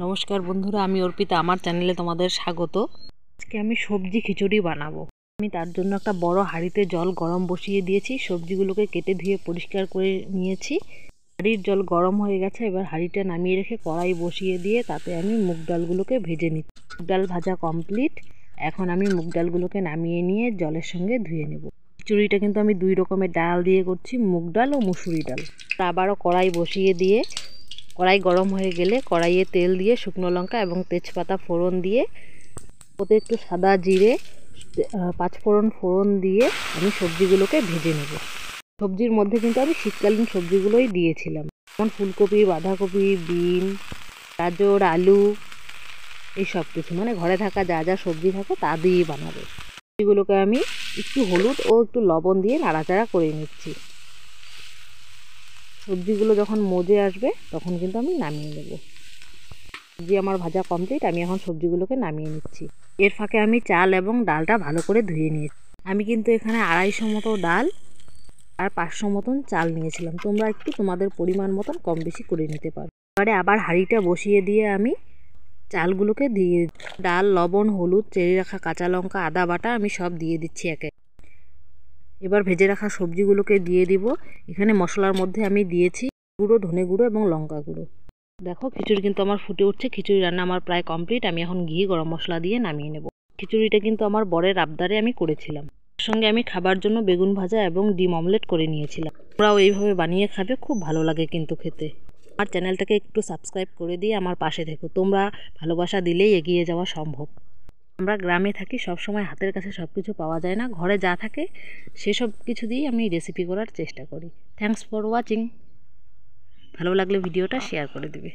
নমস্কার বন্ধুরা, আমি অর্পিতা। আমার চ্যানেলে তোমাদের স্বাগত। আজকে আমি সবজি খিচুড়ি বানাবো। আমি তার জন্য একটা বড় হাঁড়িতে জল গরম বসিয়ে দিয়েছি। সবজিগুলোকে কেটে ধুয়ে পরিষ্কার করে নিয়েছি। হাঁড়ির জল গরম হয়ে গেছে। এবার হাঁড়িটা নামিয়ে রেখে কড়াই বসিয়ে দিয়ে তাতে আমি মুগ ডালগুলোকে ভেজে নিচ্ছি। মুগ ডাল ভাজা কমপ্লিট। এখন আমি মুগ ডালগুলোকে নামিয়ে নিয়ে জলের সঙ্গে ধুয়ে নেব। খিচুড়িটা কিন্তু আমি দুই রকমের ডাল দিয়ে করছি, মুগ ডাল ও মুসুরি ডাল। আবারও কড়াই বসিয়ে দিয়ে কড়াই গরম হয়ে গেলে কড়াইয়ে তেল দিয়ে শুকনো লঙ্কা এবং তেজপাতা ফোড়ন দিয়ে ওতে একটু সাদা জিরে, পাঁচফোড়ন ফোড়ন দিয়ে আমি সবজিগুলোকে ভেজে নেব। সবজির মধ্যে কিন্তু আমি শীতকালীন সবজিগুলোই দিয়েছিলাম, যেমন ফুলকপি, বাঁধাকপি, বিন, গাজর, আলু, এই সব কিছু মানে ঘরে থাকা যা যা সবজি থাকে তা দিয়েই বানাবো। সবজিগুলোকে আমি একটু হলুদ ও একটু লবণ দিয়ে নাড়াচাড়া করে নিচ্ছি। সবজিগুলো যখন মজে আসবে তখন কিন্তু আমি নামিয়ে নেব। সবজি আমার ভাজা কমপ্লিট। আমি এখন সবজিগুলোকে নামিয়ে নিচ্ছি। এর ফাঁকে আমি চাল এবং ডালটা ভালো করে ধুয়ে নিয়েছি। আমি কিন্তু এখানে 250 মতো ডাল আর 500 মতন চাল নিয়েছিলাম। তোমরা একটু তোমাদের পরিমাণ মতন কম বেশি করে নিতে পারো। এবারে আবার হাঁড়িটা বসিয়ে দিয়ে আমি চালগুলোকে দিয়ে ডাল, লবণ, হলুদ, চেড়ে রাখা কাঁচা লঙ্কা, আদা বাটা আমি সব দিয়ে দিচ্ছি একে। এবার ভেজে রাখা সবজিগুলোকে দিয়ে দিব। এখানে মশলার মধ্যে আমি দিয়েছি গুঁড়ো, ধনে গুঁড়ো এবং লঙ্কা গুঁড়ো। দেখো খিচুড়ি কিন্তু আমার ফুটে উঠছে। খিচুড়ি রান্না আমার প্রায় কমপ্লিট। আমি এখন ঘি, গরম মশলা দিয়ে নামিয়ে নেব। খিচুড়িটা কিন্তু আমার বরের আবদারে আমি করেছিলাম। এর সঙ্গে আমি খাবার জন্য বেগুন ভাজা এবং ডিম অমলেট করে নিয়েছিলাম। তোমরাও এইভাবে বানিয়ে খাবে, খুব ভালো লাগে কিন্তু খেতে। আমার চ্যানেলটাকে একটু সাবস্ক্রাইব করে দিয়ে আমার পাশে থেকো। তোমরা ভালোবাসা দিলেই এগিয়ে যাওয়া সম্ভব। আমরা গ্রামে থাকি, সবসময় হাতের কাছে সব কিছু পাওয়া যায় না। ঘরে যা থাকে সেসব কিছু দিয়েই আমি রেসিপি করার চেষ্টা করি। Thanks for watching. ভালো লাগলে ভিডিওটা শেয়ার করে দিবে।